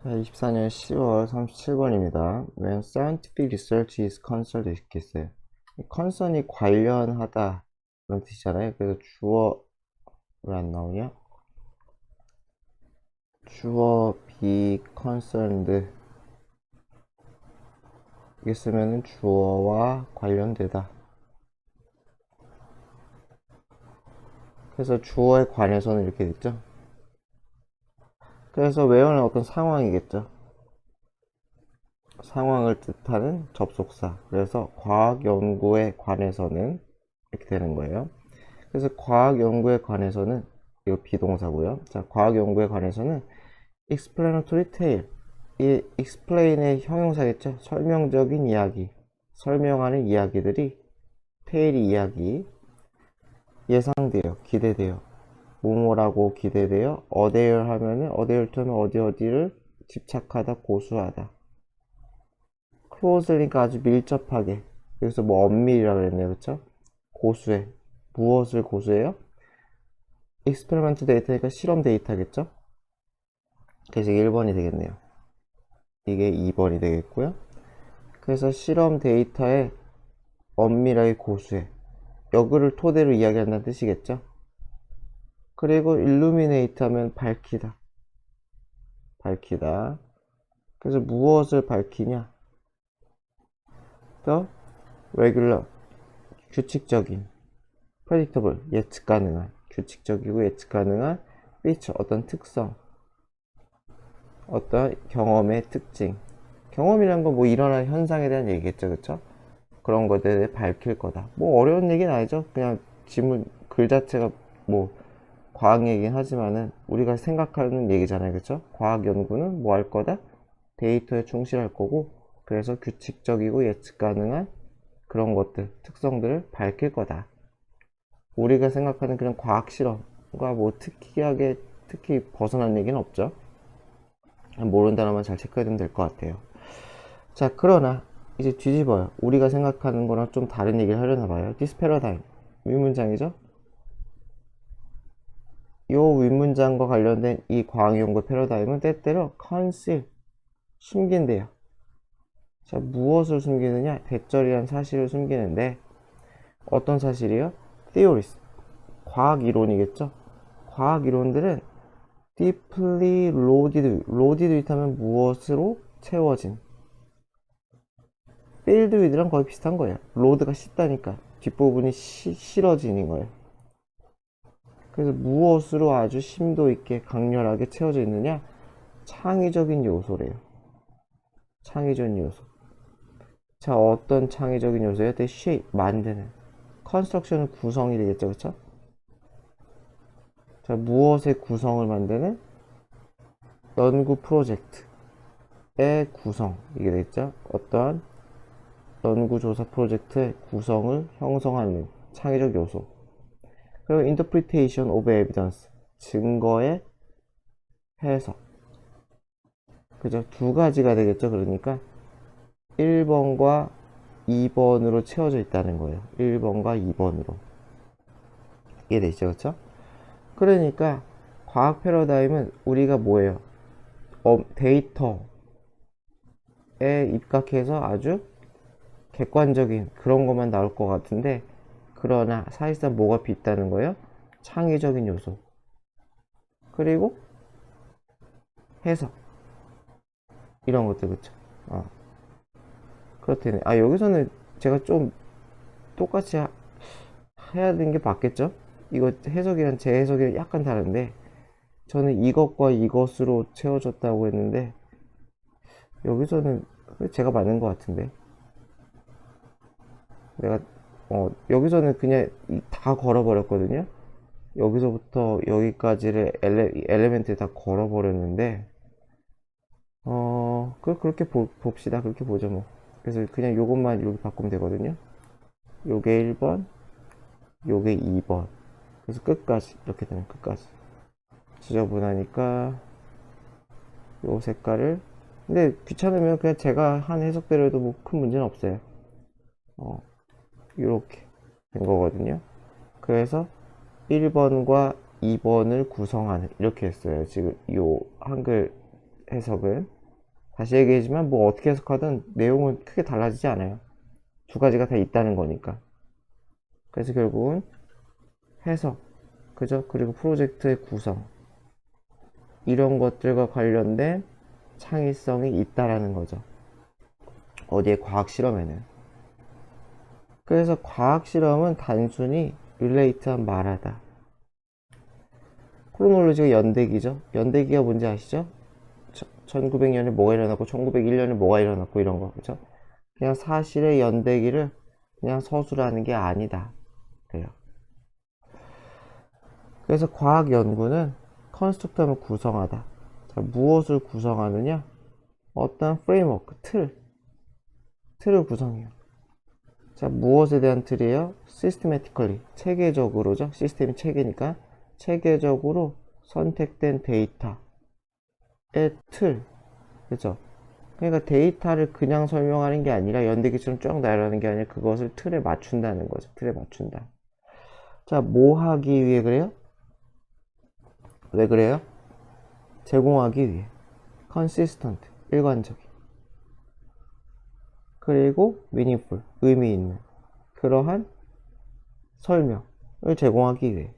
2024년 10월 37번입니다. When scientific research is concerned 이렇게 있어요. concern이 관련하다 그런 뜻이잖아요. 그래서 주어 왜 안 나오냐? 주어 be concerned 이게 쓰면은 주어와 관련되다. 그래서 주어에 관해서는 이렇게 됐죠. 그래서 where는 어떤 상황이겠죠. 상황을 뜻하는 접속사. 그래서 과학 연구에 관해서는 이렇게 되는 거예요. 그래서 과학 연구에 관해서는 이거 비동사고요. 자, 과학 연구에 관해서는 explanatory tale. 이 explain의 형용사겠죠. 설명적인 이야기. 설명하는 이야기들이 tale이 이야기. 예상돼요. 기대돼요. 뭐뭐라고 기대돼요. 어데일 하면은 어데일 투면 어디 어디를 집착하다, 고수하다. close니까 아주 밀접하게. 여기서 뭐 엄밀이라 그랬네요. 그쵸? 고수해. 무엇을 고수해요? 익스페리먼트 데이터니까 실험 데이터겠죠? 그래서 1번이 되겠네요. 이게 2번이 되겠고요. 그래서 실험 데이터에 엄밀하게 고수해. 여그를 토대로 이야기한다는 뜻이겠죠? 그리고 illuminate 하면 밝히다. 밝히다. 그래서 무엇을 밝히냐? The regular, 규칙적인, predictable, 예측 가능한, 규칙적이고 예측 가능한 feature, 어떤 특성, 어떤 경험의 특징. 경험이란 건 뭐 일어나는 현상에 대한 얘기겠죠, 그쵸? 그런 것들을 밝힐 거다. 뭐 어려운 얘기는 아니죠. 그냥 지문 글 자체가 뭐 과학 얘기긴 하지만은 우리가 생각하는 얘기잖아요, 그쵸? 과학 연구는 뭐 할 거다? 데이터에 충실할 거고, 그래서 규칙적이고 예측 가능한 그런 것들, 특성들을 밝힐 거다. 우리가 생각하는 그런 과학 실험과 뭐 특히 벗어난 얘기는 없죠. 모르는 단어만 잘 체크해두면 될 것 같아요. 자, 그러나 이제 뒤집어요. 우리가 생각하는 거랑 좀 다른 얘기를 하려나 봐요. This paradigm, 윗문장이죠. 이 윗문장과 관련된 이 과학연구 패러다임은 때때로 conceal, 숨긴대요. 자, 무엇을 숨기느냐? 대절이란 사실을 숨기는데 어떤 사실이요? theories, 과학 이론이겠죠. 과학 이론들은 deeply loaded with 하면 무엇으로 채워진, filled with랑 거의 비슷한 거예요. 로드가 씻다니까 뒷부분이 실어지는 거예요. 그래서 무엇으로 아주 심도 있게 강렬하게 채워져 있느냐? 창의적인 요소래요. 창의적인 요소. 자, 어떤 창의적인 요소예요? The shape, 만드는. 컨스트럭션은 구성이 되겠죠, 그쵸? 자, 무엇의 구성을 만드는? 연구 프로젝트의 구성. 이게 되겠죠? 어떠한 연구조사 프로젝트의 구성을 형성하는 창의적 요소. 그리고 interpretation of evidence, 증거의 해석. 그죠? 두 가지가 되겠죠. 그러니까 1번과 2번으로 채워져 있다는 거예요. 1번과 2번으로. 이게 되죠. 그쵸? 그러니까 과학 패러다임은 우리가 뭐예요? 데이터에 입각해서 아주 객관적인 그런 것만 나올 것 같은데, 그러나 사실상 뭐가 있다는 거예요? 창의적인 요소. 그리고 해석. 이런 것들, 그쵸? 그렇다네. 여기서는 제가 좀 똑같이 해야 되는 게 맞겠죠? 이거 해석이랑 제 해석이랑 약간 다른데, 저는 이것과 이것으로 채워졌다고 했는데, 여기서는 제가 맞는 것 같은데. 내가, 여기서는 그냥 다 걸어버렸거든요? 여기서부터 여기까지를 엘레멘트 다 걸어버렸는데, 그렇게 봅시다. 그렇게 보죠, 뭐. 그래서 그냥 요것만 여기 바꾸면 되거든요. 요게 1번, 요게 2번. 그래서 끝까지, 이렇게 되면 끝까지. 지저분하니까, 요 색깔을. 근데 귀찮으면 그냥 제가 한 해석대로 해도 뭐 큰 문제는 없어요. 요렇게 된 거거든요. 그래서 1번과 2번을 구성하는, 이렇게 했어요. 지금 요 한글 해석은. 다시 얘기하지만 뭐 어떻게 해석하든 내용은 크게 달라지지 않아요. 두 가지가 다 있다는 거니까. 그래서 결국은 해석, 그죠? 그리고 프로젝트의 구성, 이런 것들과 관련된 창의성이 있다라는 거죠. 어디에? 과학 실험에는. 그래서 과학 실험은 단순히 relate한 말하다. 크로놀로지가 연대기죠. 연대기가 뭔지 아시죠? 1900년에 뭐가 일어났고 1901년에 뭐가 일어났고 이런 거, 그죠? 그냥 사실의 연대기를 그냥 서술하는 게 아니다. 그래요. 그래서 과학 연구는 컨스트럭터를 구성하다. 자, 무엇을 구성하느냐? 어떤 프레임워크, 틀을 구성해요. 자, 무엇에 대한 틀이에요? systematically, 체계적으로죠. 시스템이 체계니까 체계적으로 선택된 데이터의 틀, 그죠? 그러니까 데이터를 그냥 설명하는 게 아니라 연대기처럼 쭉 나열하는 게 아니라 그것을 틀에 맞춘다는 거죠. 틀에 맞춘다. 자, 뭐 하기 위해 그래요? 왜 그래요? 제공하기 위해. consistent, 일관적인. 그리고 meaningful, 의미 있는 그러한 설명을 제공하기 위해.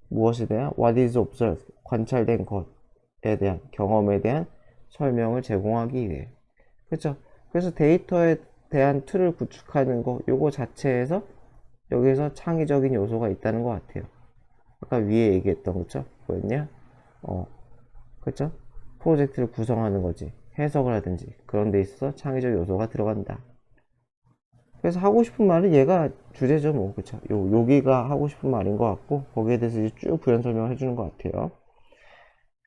무엇에 대한? what is observed, 관찰된 것에 대한, 경험에 대한 설명을 제공하기 위해. 그렇죠? 그래서 데이터에 대한 틀을 구축하는 거, 요거 자체에서 여기서 창의적인 요소가 있다는 것 같아요. 아까 위에 얘기했던 거죠? 뭐였냐? 그렇죠? 프로젝트를 구성하는 거지. 해석을 하든지 그런 데 있어서 창의적 요소가 들어간다. 그래서 하고 싶은 말은 얘가 주제죠, 뭐. 그쵸? 여기가 하고 싶은 말인 것 같고, 거기에 대해서 이제 쭉 부연 설명을 해주는 것 같아요.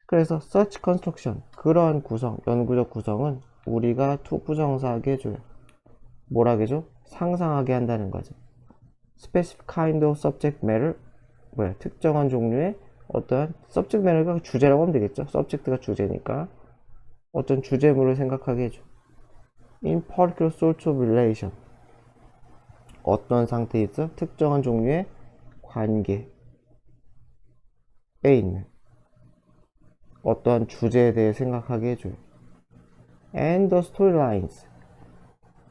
그래서 search construction, 그러한 구성, 연구적 구성은 우리가 투부정사하게 해줘요. 뭐라 해줘? 상상하게 한다는 거죠. specific kind of subject matter, 뭐야, 특정한 종류의 어떠한 subject matter가 주제라고 하면 되겠죠. subject가 주제니까 어떤 주제물을 생각하게 해줘. in particular sort of relation, 어떤 상태에 있어? 특정한 종류의 관계에 있는 어떠한 주제에 대해 생각하게 해줘요. And the storylines,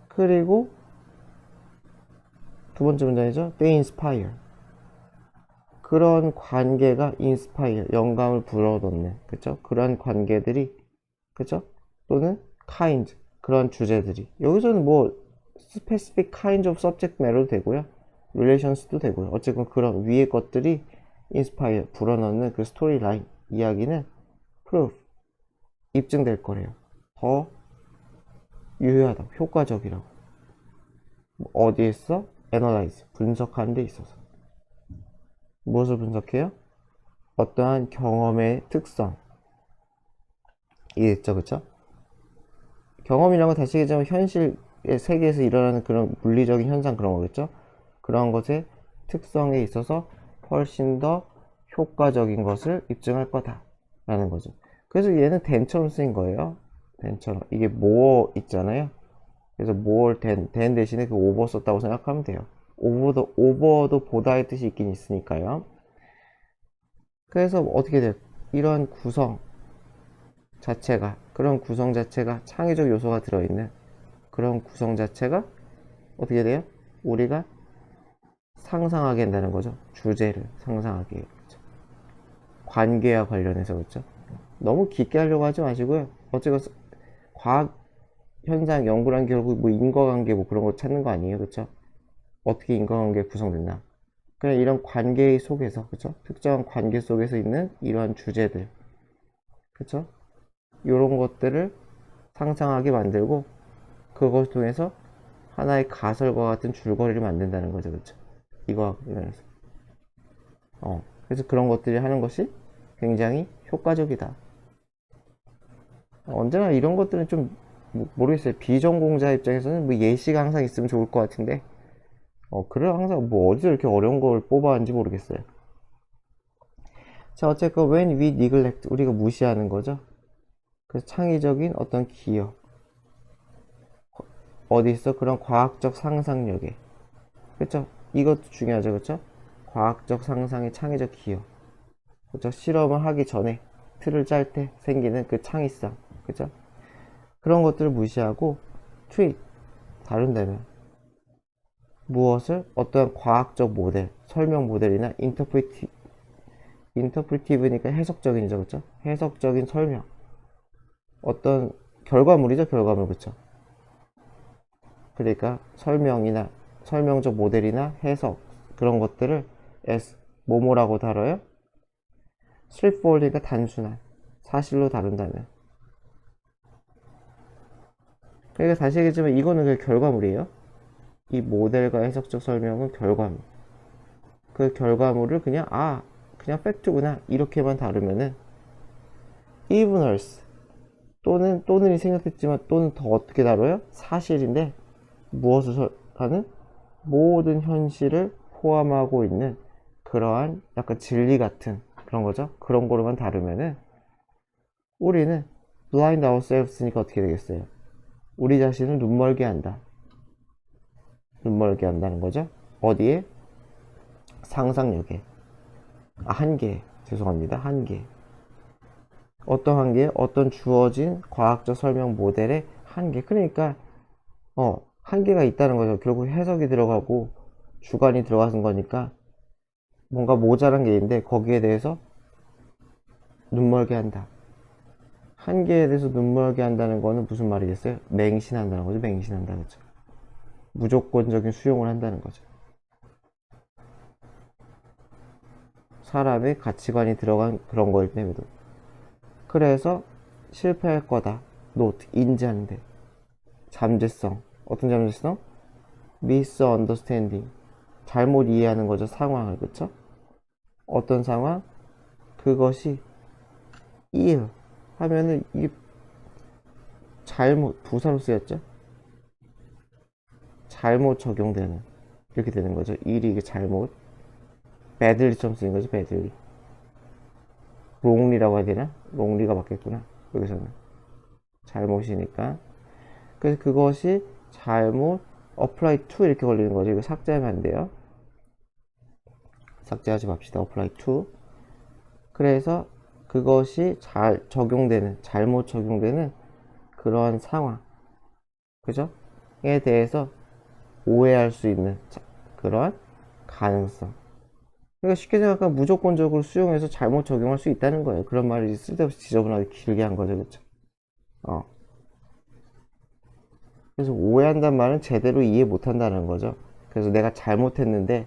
그리고 두 번째 문장이죠. They inspire, 그런 관계가 inspire, 영감을 불어넣는, 그쵸? 그런 관계들이, 그쵸? 또는 kind, 그런 주제들이. 여기서는 뭐 specific kind of subject matter도 되고요, relations도 되고요. 어쨌든 그런 위의 것들이 inspire, 불어넣는 그 스토리라인, 이야기는 proof, 입증될 거래요. 더 유효하다, 효과적이라고. 어디에 서 analyze, 분석하는 데 있어서. 무엇을 분석해요? 어떠한 경험의 특성. 이해했죠, 그쵸? 경험이라는 건 다시 얘기하자면 현실의 세계에서 일어나는 그런 물리적인 현상, 그런 거겠죠? 그런 것의 특성에 있어서 훨씬 더 효과적인 것을 입증할 거다 라는 거죠. 그래서 얘는 than처럼 쓰인 거예요. than처럼. 이게 more 있잖아요. 그래서 more than 대신에 그 over 썼다고 생각하면 돼요. over도 보다의 뜻이 있긴 있으니까요. 그래서 어떻게 돼요? 이런 구성 자체가, 그런 구성 자체가 창의적 요소가 들어있는 그런 구성 자체가 어떻게 돼요? 우리가 상상하게 한다는 거죠. 주제를 상상하게 해요. 그렇죠? 관계와 관련해서. 그렇죠? 너무 깊게 하려고 하지 마시고요. 어쨌든 과학 현상 연구란 결국 뭐 인과관계 뭐 그런 거 찾는 거 아니에요. 그렇죠? 어떻게 인과관계가 구성됐나? 그냥 이런 관계 속에서, 그렇죠? 특정한 관계 속에서 있는 이러한 주제들, 그렇죠? 이런 것들을 상상하게 만들고 그것을 통해서 하나의 가설과 같은 줄거리를 만든다는 거죠. 그렇죠? 이거 이면서 그래서 그런 것들이 하는 것이 굉장히 효과적이다. 언제나 이런 것들은 좀 모르겠어요. 비전공자 입장에서는 뭐 예시가 항상 있으면 좋을 것 같은데 그래 항상 뭐 어디서 이렇게 어려운 걸 뽑아왔는지 모르겠어요. 자, 어쨌건 when we neglect, 우리가 무시하는 거죠. 그래서 창의적인 어떤 기여, 어디 있어? 그런 과학적 상상력에, 그쵸? 이것도 중요하죠, 그쵸? 과학적 상상의 창의적 기여, 그쵸? 실험을 하기 전에 틀을 짤 때 생기는 그 창의성, 그쵸? 그런 것들을 무시하고 treat, 다룬다면 무엇을 어떤 과학적 모델, 설명 모델이나 인터프리티브니까 해석적인이죠, 그쵸? 해석적인 설명, 어떤 결과물이죠, 결과물, 그쵸? 그러니까 설명이나 설명적 모델이나 해석, 그런 것들을 as 뭐뭐라고 다뤄요? straightforward니까 단순한 사실로 다룬다면. 그러니까 다시 얘기했지만 이거는 그 결과물이에요. 이 모델과 해석적 설명은 결과물. 그 결과물을 그냥 그냥 팩트구나 이렇게만 다루면은 even worse, 또는이 생각했지만 또는 더 어떻게 다뤄요? 사실인데 무엇을 하는? 모든 현실을 포함하고 있는 그러한 약간 진리 같은 그런 거죠. 그런 거로만 다루면은 우리는 blind ourselves니까 어떻게 되겠어요? 우리 자신을 눈멀게 한다. 눈멀게 한다는 거죠. 어디에? 상상력에. 한계. 죄송합니다. 한계. 어떤 한계? 어떤 주어진 과학적 설명 모델의 한계. 그러니까 한계가 있다는 거죠. 결국 해석이 들어가고 주관이 들어가는 거니까 뭔가 모자란 게 있는데 거기에 대해서 눈멀게 한다. 한계에 대해서 눈멀게 한다는 거는 무슨 말이겠어요? 맹신한다는 거죠. 맹신한다, 그죠? 무조건적인 수용을 한다는 거죠. 사람의 가치관이 들어간 그런 거일 때에도. 그래서 실패할 거다. 노트, 인지하는데. 잠재성. 어떤 잠재성? misunderstanding. 잘못 이해하는 거죠. 상황을, 그쵸? 어떤 상황? 그것이 ill 하면은 이게 잘못, 부사로 쓰였죠? 잘못 적용되는. 이렇게 되는 거죠. ill이 이게 잘못. badly처럼 쓰인 거죠. badly. wrongly라고 해야 되나? wrongly가 맞겠구나. 여기서는. 잘못이니까. 그래서 그것이 잘못 apply to 이렇게 걸리는 거죠. 이거 삭제하면 안 돼요. 삭제하지 맙시다. apply to. 그래서 그것이 잘못 적용되는 그러한 상황, 그죠? 에 대해서 오해할 수 있는 그러한 가능성. 그러니까 쉽게 생각하면 무조건적으로 수용해서 잘못 적용할 수 있다는 거예요. 그런 말을 쓸데없이 지저분하게 길게 한 거죠, 그쵸? 그래서 오해한다는 말은 제대로 이해 못한다는 거죠. 그래서 내가 잘못했는데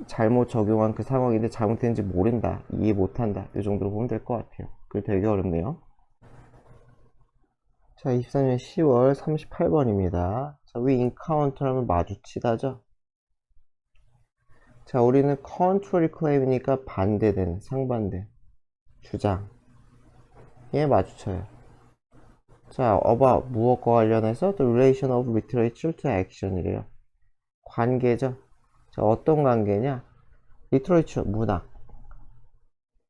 잘못 적용한 그 상황인데 잘못했는지 모른다, 이해 못한다, 이 정도로 보면 될 것 같아요. 그게 되게 어렵네요. 자, 23년 10월 38번입니다. 자, we encounter 하면 마주치다죠. 자, 우리는 contrary claim이니까 반대되는, 상반된 주장에 마주쳐요. 자, about 무엇과 관련해서 the relation of literature to action이래요. 관계죠. 자, 어떤 관계냐? literature,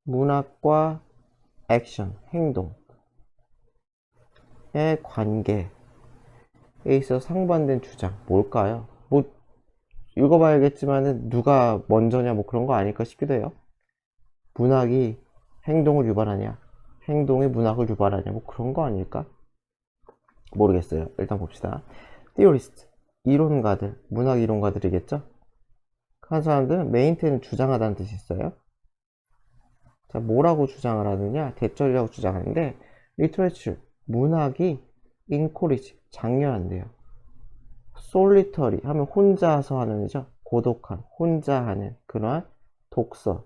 문학과 action, 행동의 관계에 있어서 상반된 주장, 뭘까요? 뭐 읽어봐야겠지만은 누가 먼저냐 뭐 그런 거 아닐까 싶기도 해요. 문학이 행동을 유발하냐, 행동이 문학을 유발하냐, 뭐 그런 거 아닐까? 모르겠어요. 일단 봅시다. theorist, 이론가들, 문학 이론가들이겠죠? 한 사람들은 maintain, 주장하다는 뜻이 있어요. 자, 뭐라고 주장을 하느냐? 대절이라고 주장하는데 literature, 문학이 encourage, 장려한대요. solitary 하면 혼자서 하는 이죠. 고독한, 혼자 하는 그러한 독서와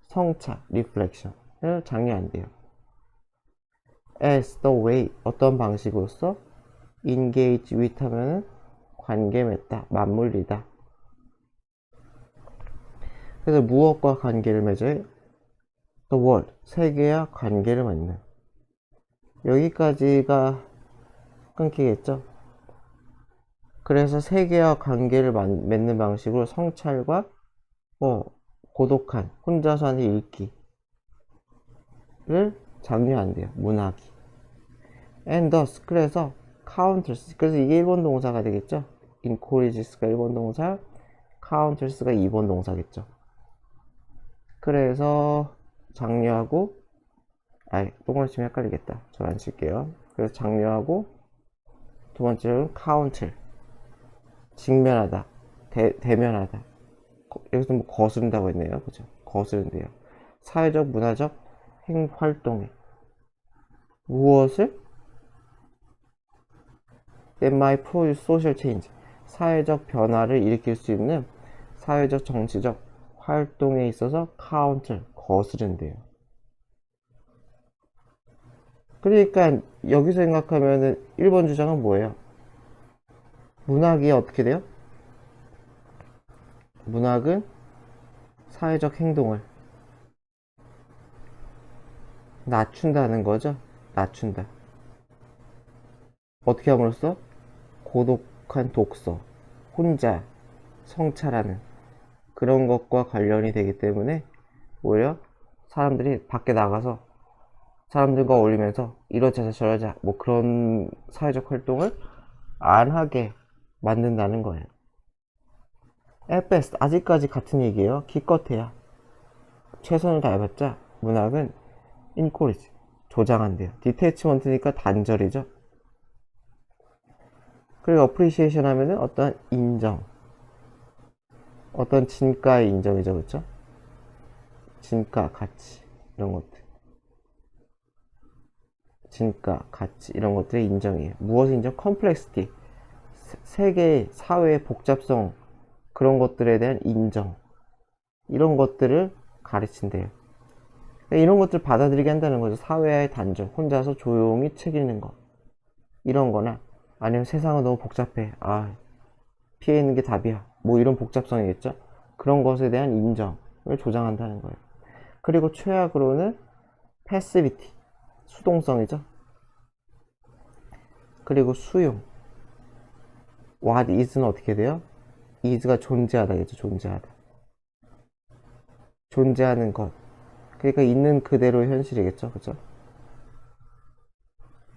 성찰, reflection을 장려한대요. as the way, 어떤 방식으로서 engage with 하면은 관계 맺다, 맞물리다. 그래서 무엇과 관계를 맺어요? the world, 세계와 관계를 맺는. 여기까지가 끊기겠죠? 그래서 세계와 관계를 맺는 방식으로 성찰과 고독한, 혼자서 하는 읽기를 장려한대요, 문학이. and thus, 그래서 counters, 그래서 이게 1번 동사가 되겠죠? encourages가 1번 동사, counters가 2번 동사겠죠. 그래서 장려하고 동그라미 치면 헷갈리겠다. 저 안 칠게요. 그래서 장려하고, 두 번째로는 카운트, 직면하다, 대면하다. 여기서 뭐 거스른다고 했네요. 그죠? 거스른대요. 사회적, 문화적 행활동에 무엇을 that might produce social change, 사회적 변화를 일으킬 수 있는 사회적 정치적 활동에 있어서 counter, 거스른대요. 그러니까 여기서 생각하면은 1번 주장은 뭐예요? 문학이 어떻게 돼요? 문학은 사회적 행동을 낮춘다는 거죠. 낮춘다. 어떻게 함으로써? 고독한 독서, 혼자 성찰하는 그런 것과 관련이 되기 때문에 오히려 사람들이 밖에 나가서 사람들과 어울리면서 이러자 저러자 뭐 그런 사회적 활동을 안 하게 만든다는 거예요. At best, 아직까지 같은 얘기예요. 기껏해야 최선을 다해봤자 문학은 encourage, 조장한대요. detachment니까 단절이죠. 그리고 appreciation 하면은 어떤 인정, 어떤 진가의 인정이죠. 그렇죠? 진가, 가치 이런 것들, 진가, 가치 이런 것들의 인정이에요. 무엇을 인정? complexity, 세계의 사회의 복잡성, 그런 것들에 대한 인정, 이런 것들을 가르친대요. 이런 것들 받아들이게 한다는 거죠. 사회의 단절, 혼자서 조용히 책 읽는 거, 이런 거나 아니면 세상은 너무 복잡해, 피해 있는 게 답이야, 뭐 이런 복잡성이겠죠. 그런 것에 대한 인정을 조장한다는 거예요. 그리고 최악으로는 패시비티, 수동성이죠. 그리고 수용, what is는 어떻게 돼요? is가 존재하다겠죠. 존재하다, 존재하는 것, 그러니까 있는 그대로의 현실이겠죠. 그죠?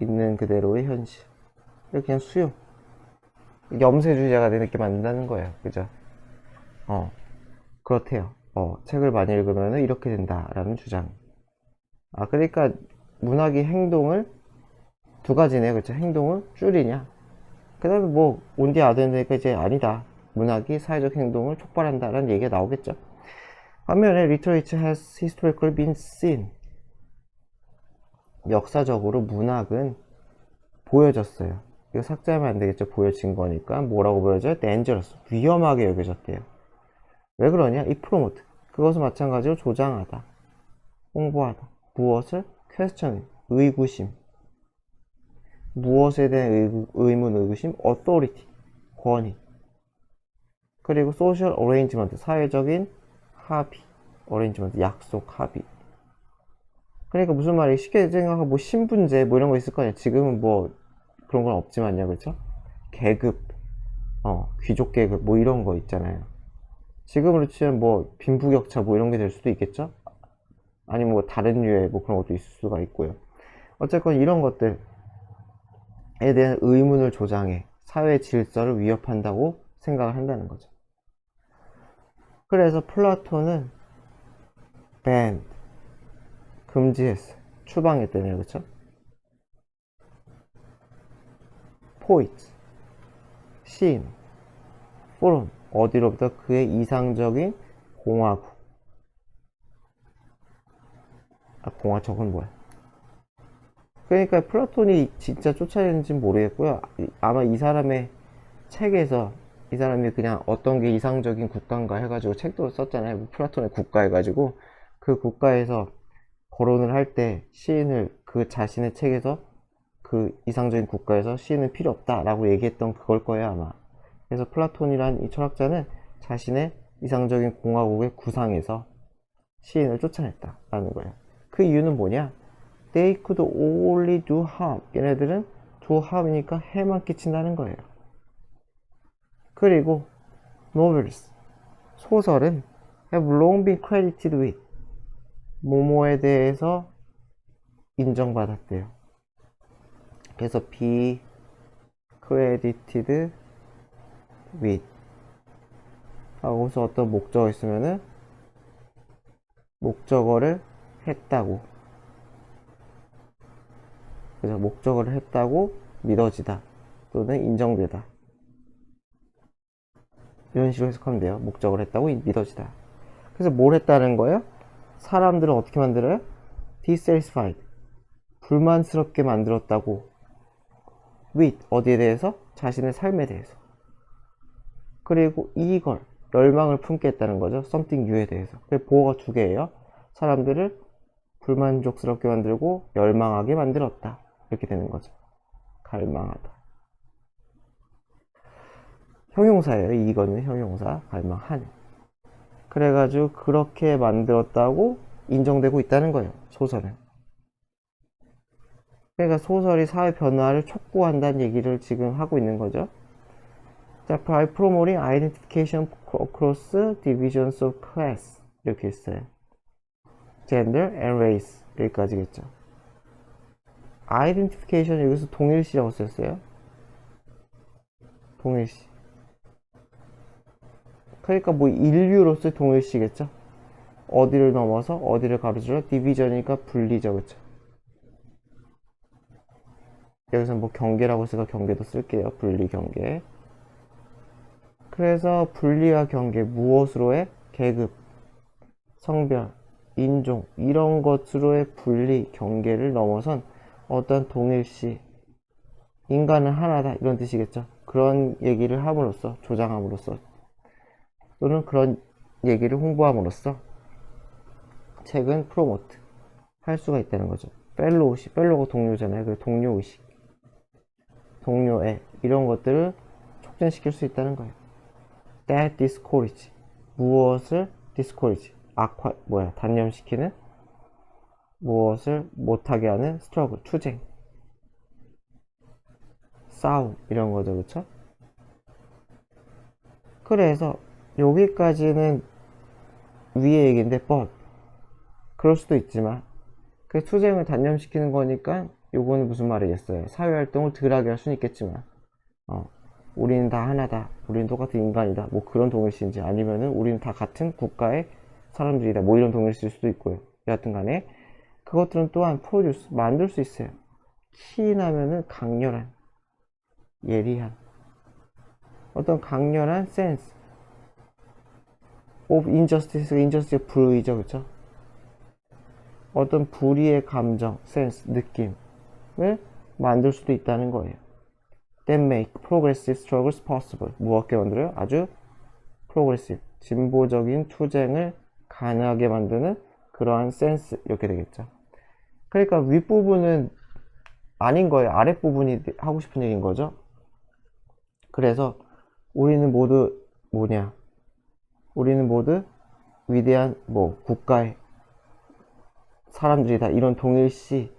있는 그대로의 현실, 그냥 수용, 염세주의자가 되게 만든다는 거예요. 그죠? 그렇대요. 책을 많이 읽으면 이렇게 된다라는 주장. 그러니까 문학이 행동을 두 가지네요. 그쵸? 행동을 줄이냐, 그 다음에 뭐 온디 아드니까 이제 아니다, 문학이 사회적 행동을 촉발한다라는 얘기가 나오겠죠. 반면에 literature has historically been seen, 역사적으로 문학은 보여졌어요. 이거 삭제하면 안 되겠죠. 보여진 거니까. 뭐라고 보여져요? dangerous, 위험하게 여겨졌대요. 왜 그러냐? 이 promote, 그것은 마찬가지로 조장하다, 홍보하다. 무엇을? question, 의구심. 무엇에 대한 의문, 의구심? authority, 권위. 그리고 social arrangement, 사회적인 합의. arrangement, 약속, 합의. 그러니까 무슨 말이, 쉽게 생각하면 뭐 신분제 뭐 이런 거 있을 거 아니야. 지금은 뭐 그런 건 없지만요. 그렇죠? 계급, 귀족 계급 뭐 이런 거 있잖아요. 지금으로 치면 뭐 빈부격차 뭐 이런 게 될 수도 있겠죠? 아니면 뭐 다른 류의 뭐 그런 것도 있을 수가 있고요. 어쨌건 이런 것들에 대한 의문을 조장해 사회 질서를 위협한다고 생각을 한다는 거죠. 그래서 플라톤은 ban, 금지했어, 추방했대요. 그쵸? 포이트, 시인, 포럼, 어디로부터? 그의 이상적인 공화국. 공화적은 뭐야? 그러니까 플라톤이 진짜 쫓아내는지는 모르겠고요. 아마 이 사람의 책에서 이 사람이 그냥 어떤 게 이상적인 국가인가 해가지고 책도 썼잖아요. 플라톤의 국가 해가지고 그 국가에서 거론을 할 때 시인을 그 자신의 책에서 그 이상적인 국가에서 시인은 필요 없다라고 얘기했던 그걸 거예요 아마. 그래서 플라톤이란 이 철학자는 자신의 이상적인 공화국의 구상에서 시인을 쫓아냈다라는 거예요. 그 이유는 뭐냐? They could only do harm. 얘네들은 do harm이니까 해만 끼친다는 거예요. 그리고 novels, 소설은 have long been credited with, 뭐뭐에 대해서 인정받았대요. 그래서 be credited with 하고서 어떤 목적어 있으면은 목적어를 했다고, 그래서 목적을 했다고 믿어지다 또는 인정되다 이런 식으로 해석하면 돼요. 목적을 했다고 믿어지다. 그래서 뭘 했다는 거예요? 사람들을 어떻게 만들어요? dissatisfied 불만스럽게 만들었다고 with 어디에 대해서? 자신의 삶에 대해서. 그리고 이걸 열망을 품게 했다는 거죠. something new에 대해서. 보어가 두 개예요. 사람들을 불만족스럽게 만들고 열망하게 만들었다. 이렇게 되는 거죠. 갈망하다. 형용사예요. 이거는 형용사. 갈망한. 그래가지고 그렇게 만들었다고 인정되고 있다는 거예요. 소설은. 그러니까 소설이 사회 변화를 촉구한다는 얘기를 지금 하고 있는 거죠. 자, by promoting identification across divisions of class 이렇게 있어요. gender and race 여기까지겠죠. identification 여기서 동일시라고 썼어요. 동일시. 그러니까 뭐 인류로서의 동일시겠죠. 어디를 넘어서 어디를 가로질러 디비전이니까 분리죠, 그쵸? 여기서 뭐 경계라고 해서 경계도 쓸게요. 분리 경계. 그래서 분리와 경계 무엇으로의 계급, 성별, 인종 이런 것으로의 분리 경계를 넘어선 어떤 동일시 인간은 하나다 이런 뜻이겠죠. 그런 얘기를 함으로써 조장함으로써 또는 그런 얘기를 홍보함으로써 책은 프로모트 할 수가 있다는 거죠. 펠로우십, 펠로우가 동료잖아요. 그 동료의식, 동료애 이런 것들을 촉진시킬 수 있다는 거예요. That discourage 무엇을 discourage 단념시키는 무엇을 못하게 하는 struggle 투쟁 싸움 이런 거죠. 그쵸? 그래서 여기까지는 위의 얘기인데 but 그럴 수도 있지만 그 투쟁을 단념시키는 거니까 요거는 무슨 말이겠어요. 사회활동을 덜하게 할 수는 있겠지만 우리는 다 하나다 우리는 똑같은 인간이다 뭐 그런 동일시인지 아니면은 우리는 다 같은 국가의 사람들이다 뭐 이런 동일시일 수도 있고요. 여하튼 간에 그것들은 또한 프로듀스 만들 수 있어요. 키인하면은 강렬한 예리한 어떤 강렬한 센스 of injustice가 injustice의 불의죠. 그쵸? 어떤 불의의 감정, 센스, 느낌을 만들 수도 있다는 거예요. That make progressive struggles possible. 무엇게 만들어요? 아주 progressive, 진보적인 투쟁을 가능하게 만드는 그러한 센스 이렇게 되겠죠. 그러니까 윗부분은 아닌 거예요. 아랫부분이 하고 싶은 얘기인 거죠. 그래서 우리는 모두 우리는 모두 위대한 국가의 사람들이다 이런 동일시로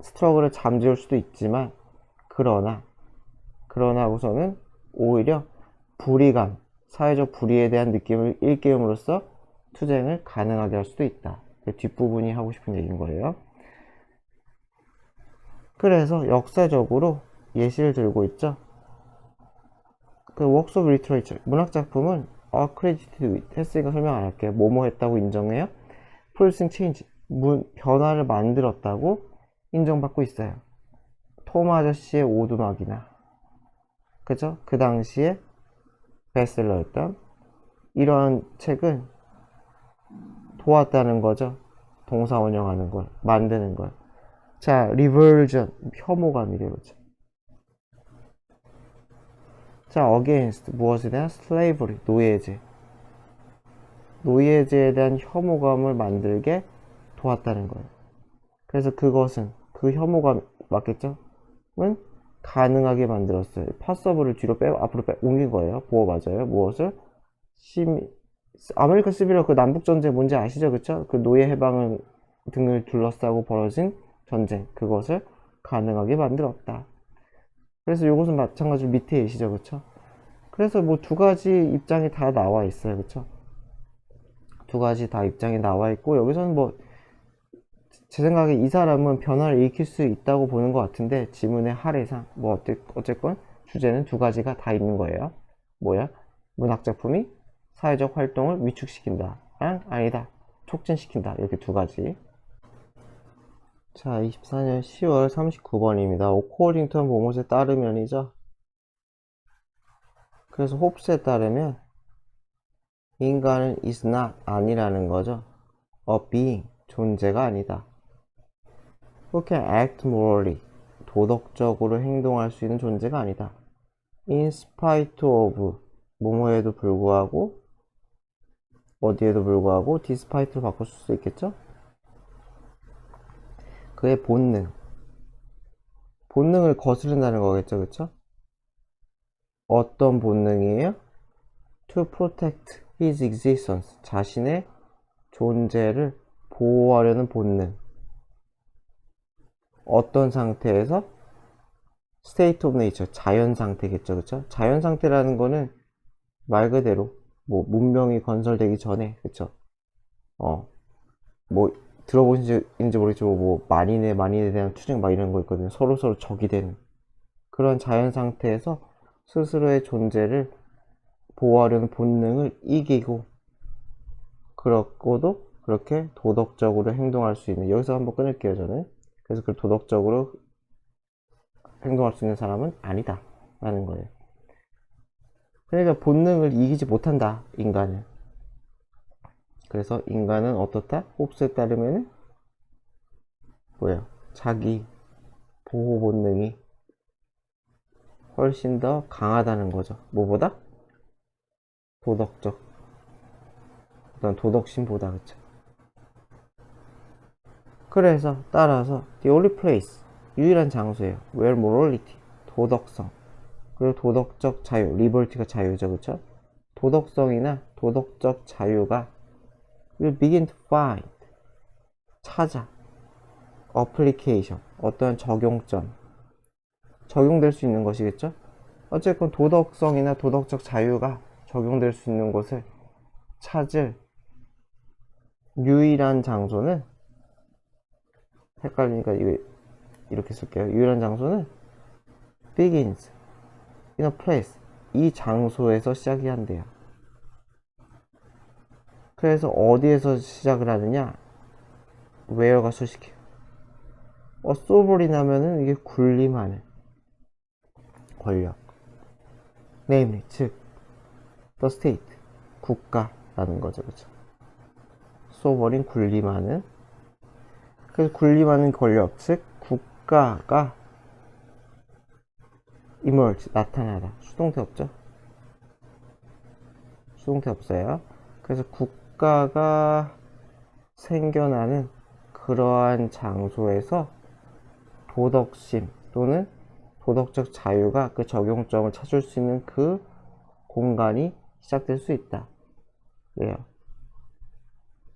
스트러글을 잠재울 수도 있지만 그러나 우선은 오히려 불의감, 사회적 불의에 대한 느낌을 일깨움으로써 투쟁을 가능하게 할 수도 있다. 그 뒷부분이 하고 싶은 얘기인 거예요. 그래서 역사적으로 예시를 들고 있죠. 그 works of literature, 문학작품은 accredited with 했으니까 설명 안 할게요. 뭐뭐 했다고 인정해요. producing change, 변화를 만들었다고 인정받고 있어요. 톰 아저씨의 오두막이나 그죠? 그 당시에 베스트셀러였던 이런 책은 도왔다는 거죠. 동사 원형하는 걸, 만드는 걸. 자, 리버전, 혐오감이래요. 그렇죠? 자, against, 무엇에 대한? slavery, 노예제. 노예제에 대한 혐오감을 만들게 도왔다는 거예요. 그래서 그것은, 그 혐오감, 맞겠죠? 은 가능하게 만들었어요. 파서블을 뒤로 앞으로 옮긴 거예요. 보어 맞아요. 무엇을? 아메리칸 시빌워 그 남북전쟁 뭔지 아시죠? 그쵸? 그 노예 해방을 등을 둘러싸고 벌어진 전쟁. 그것을 가능하게 만들었다. 그래서 이것은 마찬가지로 밑에 계시죠, 그쵸? 그래서 뭐 두 가지 입장이 다 나와 있어요, 그쵸? 두 가지 다 입장이 나와 있고, 여기서는 제 생각에 이 사람은 변화를 일으킬 수 있다고 보는 것 같은데, 지문의 할애상, 어쨌건 주제는 두 가지가 다 있는 거예요. 뭐야? 문학작품이 사회적 활동을 위축시킨다. 아니다. 촉진시킨다. 이렇게 두 가지. 자, 24년 10월 39번입니다. according to 뭐뭐에 따르면이죠. 그래서 홉스에 따르면 인간은 is not 아니라는 거죠. a being 존재가 아니다. who can act morally 도덕적으로 행동할 수 있는 존재가 아니다. in spite of 뭐뭐에도 불구하고 어디에도 불구하고 despite로 바꿀 수 있겠죠? 그의 본능을 거스른다는 거겠죠, 그쵸? 어떤 본능이에요? to protect his existence 자신의 존재를 보호하려는 본능. 어떤 상태에서? state of nature 자연 상태겠죠, 그쵸? 자연 상태라는 거는 말 그대로 뭐 문명이 건설되기 전에, 그쵸? 뭐 들어보신지 모르겠지만 뭐 만인에 대한 투쟁 막 이런 거 있거든요. 서로 적이 되는 그런 자연 상태에서 스스로의 존재를 보호하려는 본능을 이기고 그렇고도 그렇게 도덕적으로 행동할 수 있는, 여기서 한번 끊을게요 저는. 그래서 그 도덕적으로 행동할 수 있는 사람은 아니다 라는 거예요. 그러니까 본능을 이기지 못한다 인간은. 그래서 인간은 어떻다? 홉스에 따르면은 뭐예요? 자기 보호 본능이 훨씬 더 강하다는 거죠. 뭐보다? 도덕적 어떤 도덕심보다. 그쵸? 그래서 따라서 the only place 유일한 장소예요. where morality 도덕성 그리고 도덕적 자유 liberty가 자유죠. 그쵸? 도덕성이나 도덕적 자유가 will begin to find 찾아 application 어떠한 적용점 적용될 수 있는 것이겠죠? 어쨌건 도덕성이나 도덕적 자유가 적용될 수 있는 곳을 찾을 유일한 장소는, 헷갈리니까 이거 이렇게 쓸게요. 유일한 장소는 begins in a place 이 장소에서 시작이 한대요. 그래서 어디에서 시작을 하느냐? where가 수식해요. sovereign하면은 이게 군림하는 권력, namely 즉 the state 국가라는 거죠. 그렇죠? sovereign 군림하는. 그래서 군림하는 권력 즉 국가가 emerge 나타나다. 수동태 없죠? 수동태 없어요. 그래서 국가가 생겨나는 그러한 장소에서 도덕심 또는 도덕적 자유가 그 적용점을 찾을 수 있는 그 공간이 시작될 수 있다. 그래요.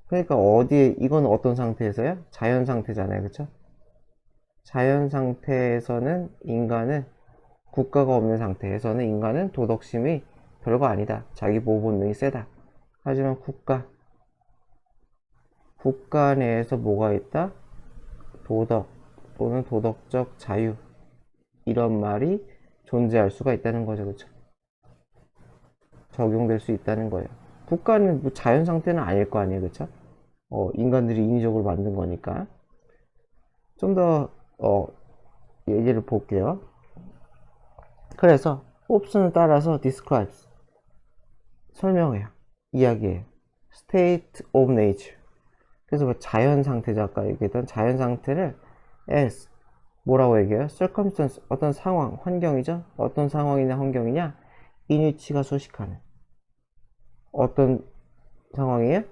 그러니까 어디에, 이건 어떤 상태에서요? 자연 상태잖아요. 그쵸? 자연 상태에서는 인간은, 국가가 없는 상태에서는 인간은 도덕심이 별거 아니다. 자기 보호 본능이 세다. 하지만 국가 내에서 뭐가 있다? 도덕 또는 도덕적 자유 이런 말이 존재할 수가 있다는 거죠. 그쵸? 적용될 수 있다는 거예요. 국가는 뭐 자연 상태는 아닐 거 아니에요. 그쵸? 인간들이 인위적으로 만든 거니까. 좀 더 얘기를 볼게요. 그래서 홉스는 따라서 describes 설명해요. 이야기해요. state of nature 그래서 그 자연 상태죠. 아까 얘기했던 자연 상태를 as 뭐라고 얘기해요? circumstance 어떤 상황, 환경이죠. 어떤 상황이나 환경이냐? in which가 소식하는 어떤 상황이에요?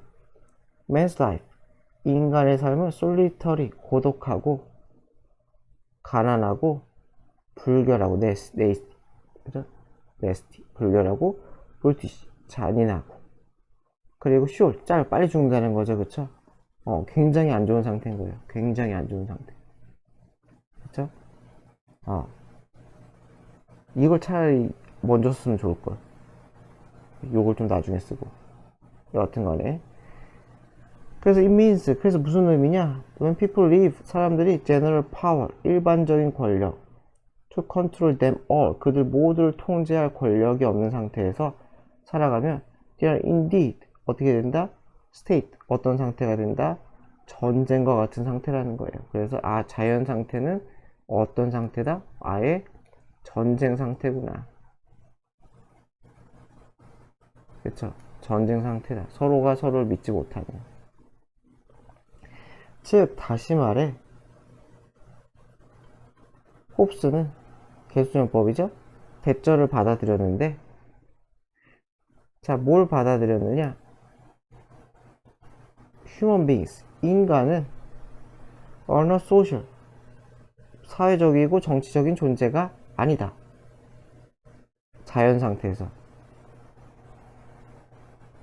man's life 인간의 삶은 solitary 고독하고 가난하고 불결하고 nasty 그죠? nasty 불결하고 brutish 잔인하고 그리고 short 빨리 죽는다는 거죠. 그쵸? 굉장히 안 좋은 상태인 거예요. 굉장히 안 좋은 상태. 그쵸? 이걸 차라리 먼저 쓰면 좋을걸. 요걸 좀 나중에 쓰고. 여하튼 간에. 그래서 it means, 그래서 무슨 의미냐? When people live, 사람들이 general power, 일반적인 권력, to control them all, 그들 모두를 통제할 권력이 없는 상태에서 살아가면 they are indeed, 어떻게 된다? state, 어떤 상태가 된다? 전쟁과 같은 상태라는 거예요. 그래서 자연 상태는 어떤 상태다? 아예 전쟁 상태구나. 그쵸? 전쟁 상태다. 서로가 서로를 믿지 못하는. 즉 다시 말해 홉스는 개수정법이죠? 대절을 받아들였는데, 자, 뭘 받아들였느냐? human beings, 인간은 are not social, 사회적이고 정치적인 존재가 아니다. 자연 상태에서.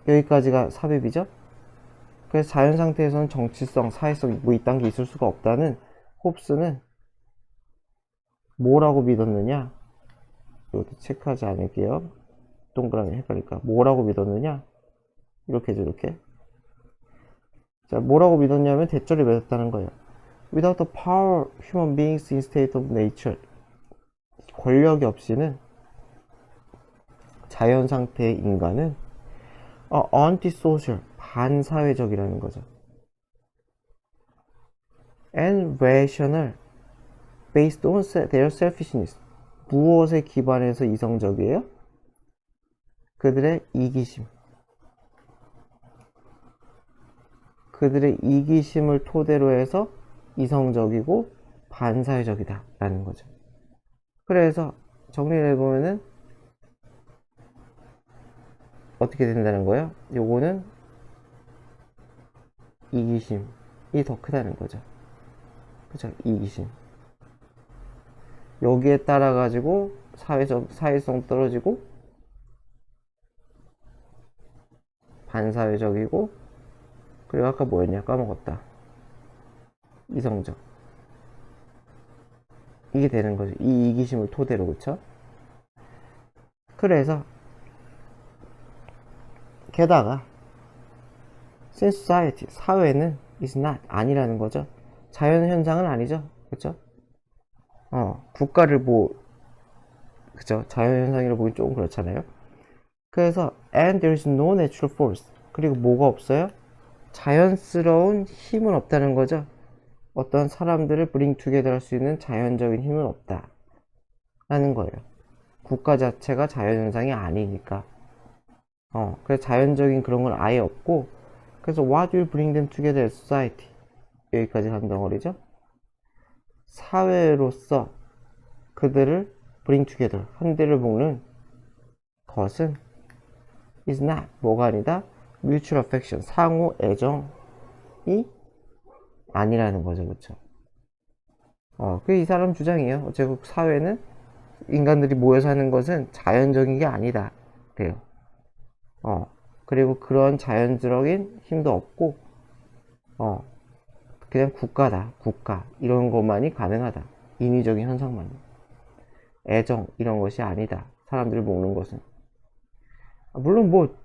여기까지가 삽입이죠? 그래서 자연 상태에서는 정치성, 사회성 뭐 이딴 게 있을 수가 없다는 홉스는 뭐라고 믿었느냐? 이것도 체크하지 않을게요. 동그라미 헷갈릴까? 뭐라고 믿었느냐? 이렇게죠, 이렇게. 자, 뭐라고 믿었냐면 대절이 맺었다는 거예요. Without the power, human beings in state of nature. 권력이 없이는 자연 상태의 인간은 antisocial, 반사회적이라는 거죠. And rational, based on their selfishness. 무엇에 기반해서 이성적이에요? 그들의 이기심. 그들의 이기심을 토대로 해서 이성적이고 반사회적이다 라는 거죠. 그래서 정리를 해보면은 어떻게 된다는 거예요? 요거는 이기심이 더 크다는 거죠. 그죠? 이기심. 여기에 따라 가지고 사회성 떨어지고 반사회적이고, 그리고 아까 뭐였냐 까먹었다. 이성적. 이게 되는 거죠. 이 이기심을 토대로. 그쵸? 그래서 게다가 since society, 사회는 is not, 아니라는 거죠. 자연현상은 아니죠. 그쵸? 국가를 그쵸? 자연현상이라고 보기 조금 그렇잖아요. 그래서 and there is no natural force, 그리고 뭐가 없어요? 자연스러운 힘은 없다는 거죠. 어떤 사람들을 bring together 할 수 있는 자연적인 힘은 없다 라는 거예요. 국가 자체가 자연현상이 아니니까. 그래서 자연적인 그런 건 아예 없고, 그래서 what will bring them together as society, 여기까지 한 덩어리죠. 사회로서 그들을 bring together, 한대를 묶는 것은 is not, 뭐가 아니다? mutual affection, 상호 애정이 아니라는 거죠. 그쵸? 그게 이 사람 주장이에요. 어쨌든 사회는, 인간들이 모여서 하는 것은 자연적인 게 아니다 그래요. 그리고 그런 자연적인 힘도 없고, 그냥 국가다, 국가. 이런 것만이 가능하다. 인위적인 현상만. 애정, 이런 것이 아니다. 사람들을 모으는 것은. 물론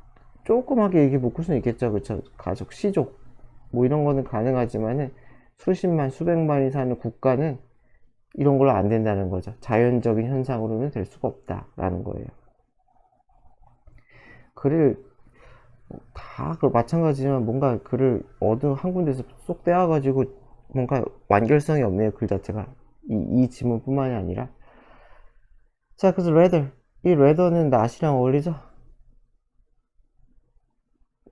조그맣게 얘기 묶을 수는 있겠죠. 그쵸? 가족, 시족. 이런 거는 가능하지만은, 수십만, 수백만이 사는 국가는 이런 걸로 안 된다는 거죠. 자연적인 현상으로는 될 수가 없다라는 거예요. 글을 다 마찬가지지만 뭔가 글을 한 군데서 쏙 떼어가지고 뭔가 완결성이 없네요. 글 자체가 이 지문뿐만이 아니라. 자, 그래서 rather, 이 rather는 not이랑 어울리죠.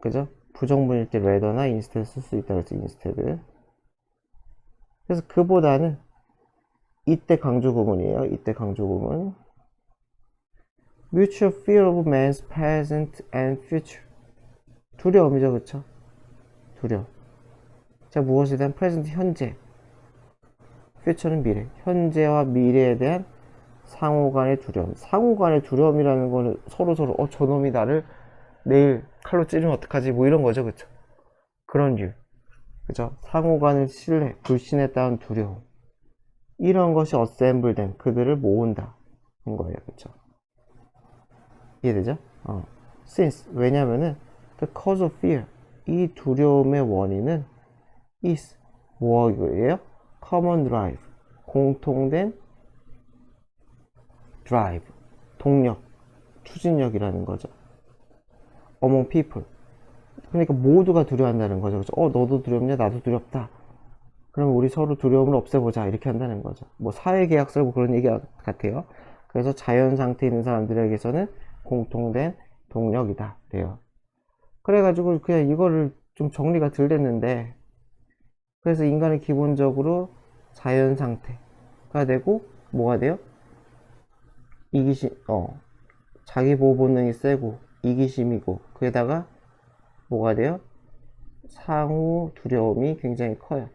그죠? 부정문일 때 rather나 instead 쓸 수 있다 그랬죠. instead. 그래서 그보다는, 이때 강조 구문이에요. 이때 강조 구문. mutual fear of man's present and future. 두려움이죠. 그쵸? 두려움. 자, 무엇에 대한 present, 현재. future는 미래. 현재와 미래에 대한 상호 간의 두려움. 상호 간의 두려움이라는 거는 서로서로 저놈이 나를 내일 칼로 찌르면 어떡하지? 이런 거죠. 그쵸? 그런 류. 그죠? 상호 간의 신뢰, 불신에 따른 두려움. 이런 것이 어셈블된, 그들을 모은다 는 거예요. 그쵸? 이해되죠? since, 왜냐면은 the cause of fear, 이 두려움의 원인은 is, 뭐예요? common drive, 공통된 drive, 동력, 추진력이라는 거죠. among people, 그러니까 모두가 두려워한다는 거죠. 그렇죠? 너도 두렵냐? 나도 두렵다. 그럼 우리 서로 두려움을 없애보자. 이렇게 한다는 거죠. 뭐 사회계약서 뭐 그런 얘기 같아요. 그래서 자연 상태에 있는 사람들에게서는 공통된 동력이다. 돼요. 그래가지고 그냥 이거를 좀 정리가 덜 됐는데, 그래서 인간은 기본적으로 자연 상태가 되고 뭐가 돼요? 이기심, 자기 보호 본능이 세고 이기심이고, 그에다가 뭐가 돼요? 상호 두려움이 굉장히 커요.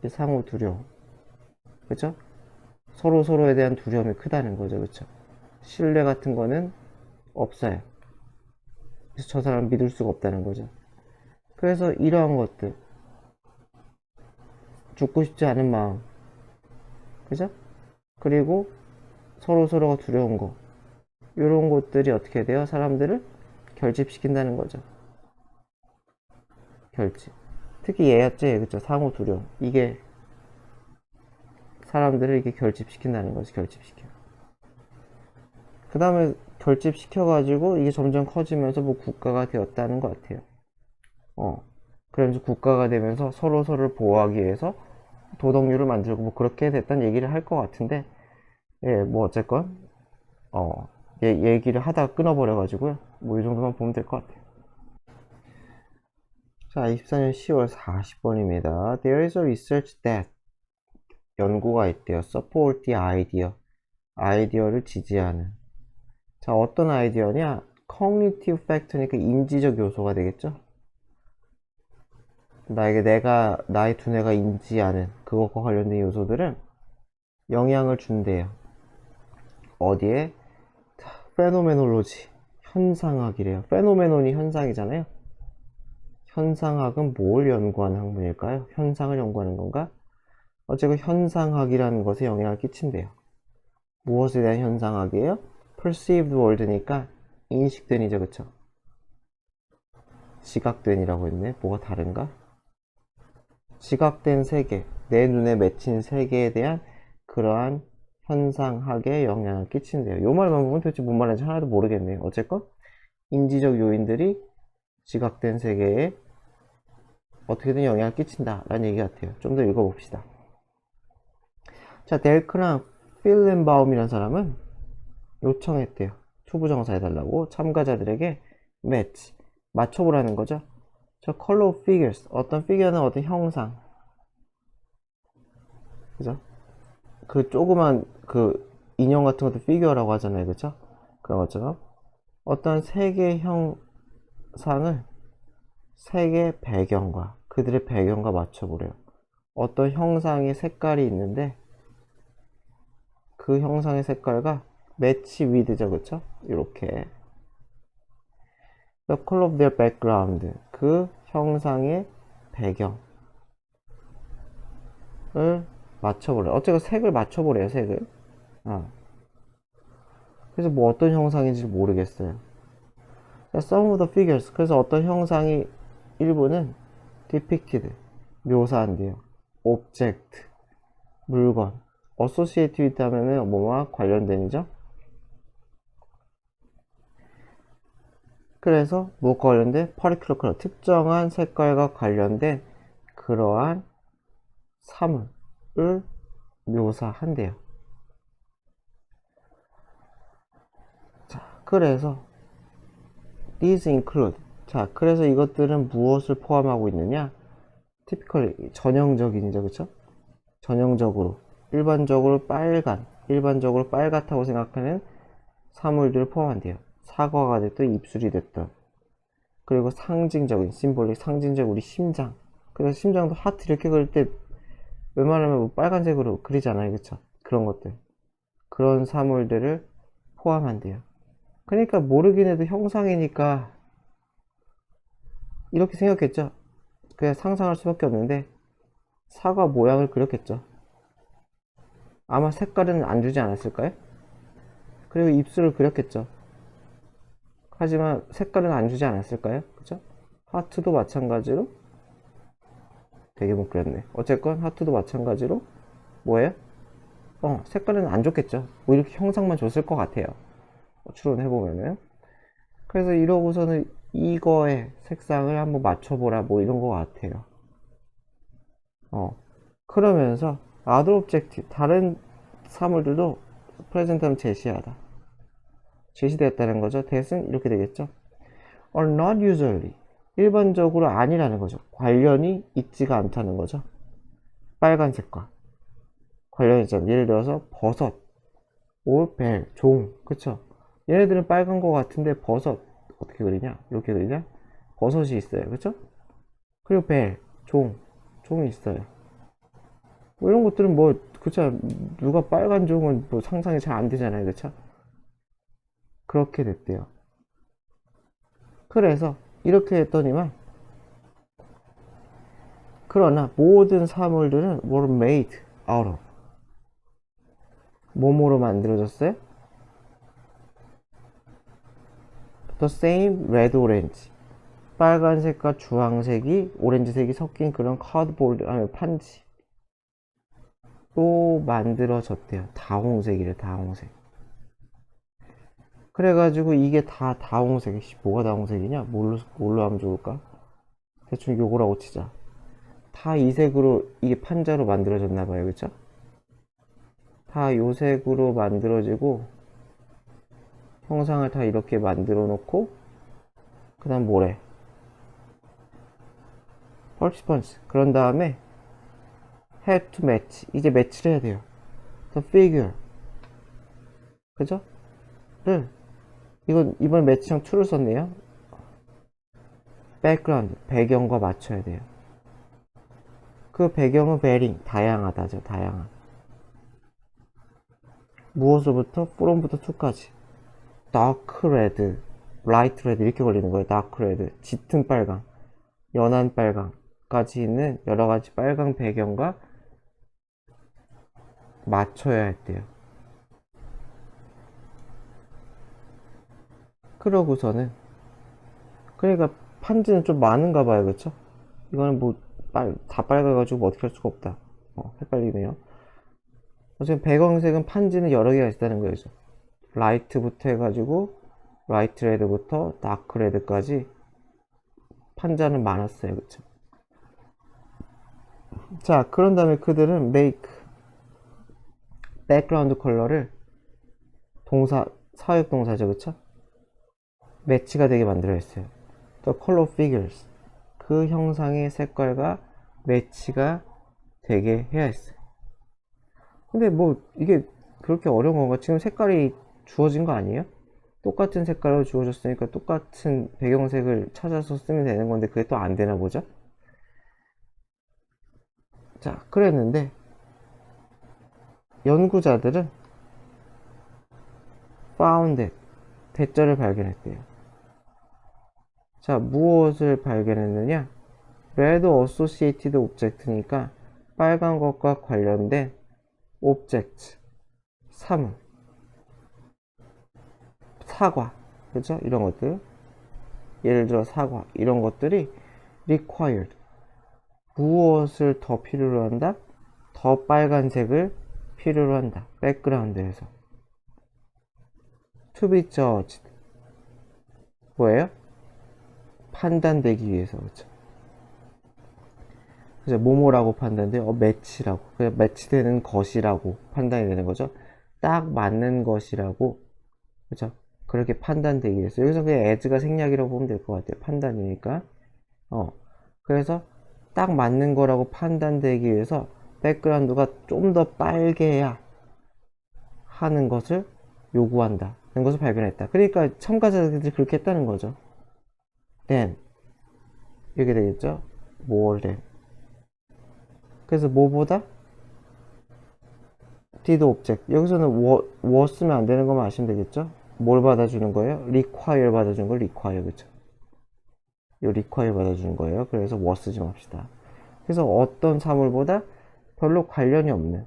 상호 두려움. 그죠? 서로에 대한 두려움이 크다는 거죠. 그쵸? 신뢰 같은 거는 없어요. 그래서 저 사람 믿을 수가 없다는 거죠. 그래서 이러한 것들, 죽고 싶지 않은 마음, 그죠? 그리고 서로가 두려운 거, 이런 것들이 어떻게 돼요? 사람들을 결집시킨다는 거죠. 결집. 특히 얘였지, 그쵸? 상호 두려움. 이게 사람들을 이렇게 결집시킨다는 거지, 결집시켜. 그 다음에 결집시켜가지고 이게 점점 커지면서 뭐 국가가 되었다는 것 같아요. 그러면서 국가가 되면서 서로를 보호하기 위해서 도덕률을 만들고 뭐 그렇게 됐다는 얘기를 할 것 같은데, 예, 뭐 어쨌건, 얘기를 하다가 끊어버려가지고요. 뭐 이 정도만 보면 될 것 같아요. 자, 24년 10월 40번입니다. There is a research that 연구가 있대요. Support the idea. 아이디어를 지지하는. 자, 어떤 아이디어냐? Cognitive factor니까 인지적 요소가 되겠죠? 나의 두뇌가 인지하는 그것과 관련된 요소들은 영향을 준대요. 어디에? 페노메놀로지. 현상학이래요. 페노메논이 현상이잖아요. 현상학은 뭘 연구하는 학문일까요? 현상을 연구하는 건가? 어쨌든 현상학이라는 것에 영향을 끼친대요. 무엇에 대한 현상학이에요? perceived world니까 인식된이죠, 그쵸? 지각된이라고 했네. 뭐가 다른가? 지각된 세계, 내 눈에 맺힌 세계에 대한 그러한 현상학에 영향을 끼친대요. 요 말만 보면 도대체 뭔 말인지 하나도 모르겠네요. 어쨌건 인지적 요인들이 지각된 세계에 어떻게든 영향을 끼친다라는 얘기 같아요. 좀 더 읽어봅시다. 자, 델크랑 필렌바움이라는 사람은 요청했대요. 초부정사 해달라고 참가자들에게 match, 맞춰보라는 거죠. 저 color figures, 어떤 피규어는 어떤 형상, 그죠? 그 조그만 그 인형 같은 것도 피규어라고 하잖아요, 그죠? 그런 것처럼 어떤 세계 형상을 세계 배경과 그들의 배경과 맞춰보래요. 어떤 형상의 색깔이 있는데 그 형상의 색깔과 매치 위드죠, 그쵸? 이렇게 The color of their background, 그 형상의 배경을 맞춰보래요. 어쨌든 색을 맞춰보래요, 색을. 그래서 뭐 어떤 형상인지 모르겠어요. Some of the figures, 그래서 어떤 형상이 일부는 depicted, 묘사한대요. object, 물건. associated 하면은 뭐와 관련된이죠. 그래서 무엇과 관련된? particular color, 특정한 색깔과 관련된 그러한 사물을 묘사한대요. 자, 그래서 these include, 자, 그래서 이것들은 무엇을 포함하고 있느냐? typically, 전형적인이죠, 그쵸? 전형적으로, 일반적으로 빨갛다고 생각하는 사물들을 포함한대요. 사과가 됐든 입술이 됐든. 그리고 상징적인, 심볼릭, 상징적 우리 심장. 그래서 심장도 하트 이렇게 그릴 때 웬만하면 뭐 빨간색으로 그리잖아요, 그쵸? 그런 것들. 그런 사물들을 포함한대요. 그러니까 모르긴 해도 형상이니까 이렇게 생겼겠죠? 그냥 상상할 수밖에 없는데 사과 모양을 그렸겠죠. 아마 색깔은 안 주지 않았을까요? 그리고 입술을 그렸겠죠. 하지만 색깔은 안 주지 않았을까요? 그죠? 하트도 마찬가지로 되게 못 그렸네. 어쨌건 하트도 마찬가지로 뭐예요? 색깔은 안 줬겠죠. 뭐 이렇게 형상만 줬을 것 같아요. 추론해보면은. 그래서 이러고서는 이거의 색상을 한번 맞춰보라 뭐 이런 거 같아요. 그러면서 other objective 다른 사물들도 프레젠트하면 제시하다. 제시되었다는 거죠. that은 이렇게 되겠죠. are not usually 일반적으로 아니라는 거죠. 관련이 있지가 않다는 거죠. 빨간색과 관련이 있잖아요. 예를 들어서 버섯, or 벨, 종, 그쵸? 얘네들은 빨간 거 같은데 버섯 어떻게 그리냐? 이렇게 그리냐? 버섯이 있어요. 그쵸? 그리고 벨, 종이 있어요. 뭐 이런 것들은 뭐 그쵸? 누가 빨간 종은 뭐 상상이 잘 안 되잖아요. 그쵸? 그렇게 됐대요. 그래서 이렇게 했더니만 그러나 모든 사물들은 were made out of 뭐뭐로 만들어졌어요? The same red orange 빨간색과 주황색이 오렌지색이 섞인 그런 카드보드 아니 판지로 만들어졌대요. 다홍색이래. 다홍색. 그래가지고 이게 다 다홍색. 뭐가 다홍색이냐? 뭘로 하면 좋을까? 대충 요거라고 치자. 다 이 색으로 이게 판자로 만들어졌나봐요. 그쵸? 다 요 색으로 만들어지고 형상을 다 이렇게 만들어 놓고 그 다음 뭐래? participants 그런 다음에 had to match 이제 매치를 해야 돼요. the figure 그죠? 를 이건 이번 매치형 true를 썼네요. background 배경과 맞춰야 돼요. 그 배경은 varying 다양하다죠. 다양한 무엇으로부터 from부터 to까지 dark red, light red 이렇게 걸리는 거예요. dark red 짙은 빨강, 연한 빨강까지 있는 여러 가지 빨강 배경과 맞춰야 했대요. 그러고서는 그러니까 판지는 좀 많은가 봐요. 그쵸? 이거는 뭐 다 빨가가지고 뭐 어떻게 할 수가 없다. 헷갈리네요. 어쨌든 배경색은 판지는 여러 개가 있다는 거죠. 라이트부터 해가지고 라이트 레드부터 다크 레드까지 판자는 많았어요. 그쵸? 자, 그런 다음에 그들은 make 백그라운드 컬러를 동사 사역 동사죠. 그쵸? 매치가 되게 만들어 있어요. The color figures 그 형상의 색깔과 매치가 되게 해야 했어요. 근데 뭐 이게 그렇게 어려운 건가? 지금 색깔이 주어진 거 아니에요? 똑같은 색깔로 주어졌으니까 똑같은 배경색을 찾아서 쓰면 되는 건데 그게 또 안 되나 보죠? 자, 그랬는데 연구자들은 found it 대절을 발견했대요. 자, 무엇을 발견했느냐? red associated object니까 빨간 것과 관련된 object 사물 사과 그죠? 이런 것들 예를 들어 사과 이런 것들이 required 무엇을 더 필요로 한다? 더 빨간색을 필요로 한다. 백그라운드에서 to be judged 뭐예요? 판단되기 위해서 그렇죠. 그래서 뭐뭐라고 판단돼? 매치라고 그냥 매치되는 것이라고 판단이 되는 거죠. 딱 맞는 것이라고 그렇죠. 그렇게 판단되기 위해서 여기서 그냥 as가 생략이라고 보면 될 것 같아요. 판단이니까 그래서 딱 맞는 거라고 판단되기 위해서 백그라운드가 좀 더 빨개야 하는 것을 요구한다 는 것을 발견했다. 그러니까 참가자들이 그렇게 했다는 거죠. then 이렇게 되겠죠. more than 그래서 뭐보다 did object 여기서는 was 쓰면 안 되는 것만 아시면 되겠죠. 뭘 받아주는 거예요? require 받아주는 걸 require 그쵸. 요 require 받아주는 거예요. 그래서 was 좀 합시다. 그래서 어떤 사물보다 별로 관련이 없는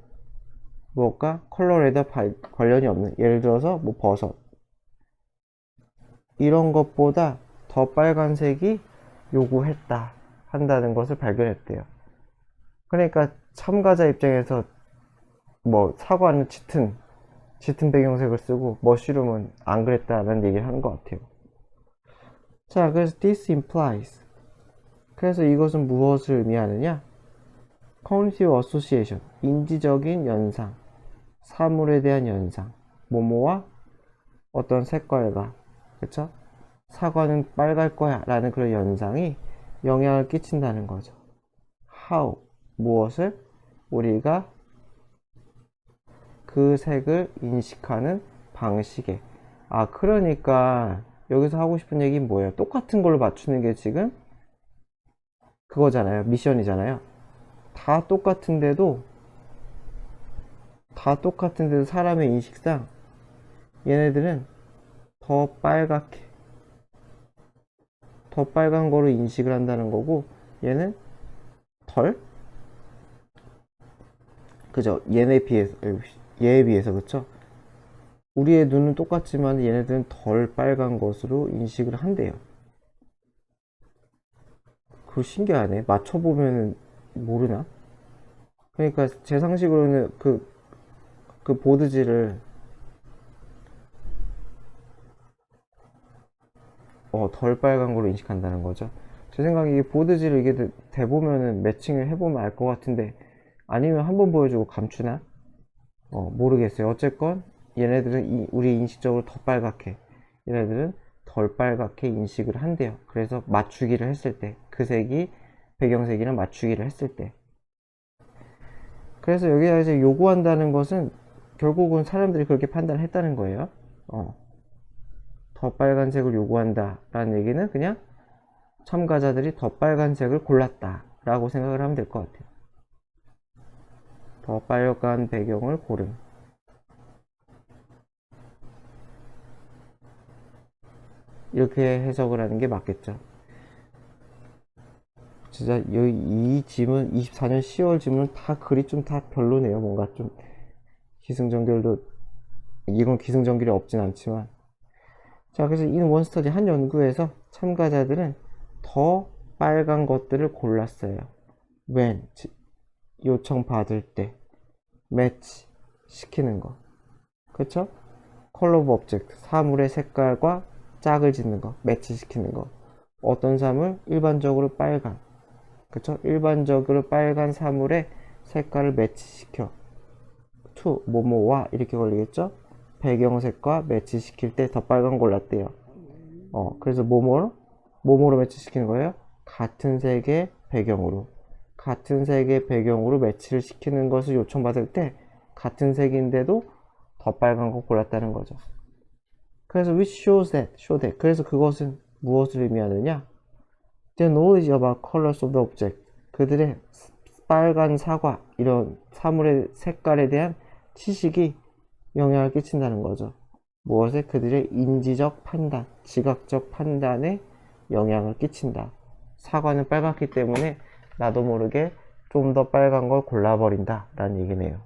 무엇과 컬러에다 관련이 없는 예를 들어서 뭐 버섯 이런 것보다 더 빨간색이 요구했다 한다는 것을 발견했대요. 그러니까 참가자 입장에서 뭐 사과는 짙은 배경색을 쓰고 머쉬룸은 안 그랬다는 얘기를 하는 것 같아요. 자, 그래서 this implies. 그래서 이것은 무엇을 의미하느냐? cognitive association. 인지적인 연상. 사물에 대한 연상. 뭐뭐와 어떤 색깔과, 그쵸? 사과는 빨갈 거야 라는 그런 연상이 영향을 끼친다는 거죠. how. 무엇을? 우리가 그 색을 인식하는 방식에. 아, 그러니까 여기서 하고 싶은 얘기는 뭐예요? 똑같은 걸로 맞추는 게 지금 그거잖아요. 미션이잖아요. 다 똑같은데도 사람의 인식상 얘네들은 더 빨갛게, 더 빨간 거로 인식을 한다는 거고, 얘는 덜? 그죠? 얘에 비해서, 그쵸? 우리의 눈은 똑같지만 얘네들은 덜 빨간 것으로 인식을 한대요. 그거 신기하네. 맞춰보면 모르나? 그러니까 제 상식으로는 그 보드지를 덜 빨간 걸로 인식한다는 거죠. 제 생각에 이 보드지를 이게 대보면은 매칭을 해보면 알 것 같은데, 아니면 한번 보여주고 감추나? 모르겠어요. 어쨌건 얘네들은 우리 인식적으로 더 빨갛게, 얘네들은 덜 빨갛게 인식을 한대요. 그래서 맞추기를 했을 때, 그 색이 배경색이랑 맞추기를 했을 때. 그래서 여기서 요구한다는 것은 결국은 사람들이 그렇게 판단했다는 거예요. 더 빨간색을 요구한다 라는 얘기는 그냥 참가자들이 더 빨간색을 골랐다 라고 생각을 하면 될 것 같아요. 더 빨간 배경을 고름. 이렇게 해석을 하는 게 맞겠죠. 진짜 이 지문 24년 10월 지문은 다 글이 좀 다 별로네요. 뭔가 좀 기승전결도, 이건 기승전결이 없진 않지만. 자, 그래서 이 원스터디 한 연구에서 참가자들은 더 빨간 것들을 골랐어요. when 요청 받을 때 매치 시키는 거, 그쵸? 컬러 오브 오브젝트 사물의 색깔과 짝을 짓는 거, 매치 시키는 거. 어떤 사물? 일반적으로 빨간, 그쵸? 일반적으로 빨간 사물의 색깔을 매치시켜. to 뭐뭐와 이렇게 걸리겠죠? 배경색과 매치시킬 때 더 빨간 골랐대요. 그래서 뭐뭐로 매치시키는 거예요? 같은 색의 배경으로 매치를 시키는 것을 요청받을 때 같은 색인데도 더 빨간 거 골랐다는 거죠. 그래서 which show that. 그래서 그것은 무엇을 의미하느냐? The knowledge about colors of the object. 그들의 빨간 사과, 이런 사물의 색깔에 대한 지식이 영향을 끼친다는 거죠. 무엇에? 그들의 인지적 판단, 지각적 판단에 영향을 끼친다. 사과는 빨갛기 때문에 나도 모르게 좀 더 빨간 걸 골라버린다 라는 얘기네요.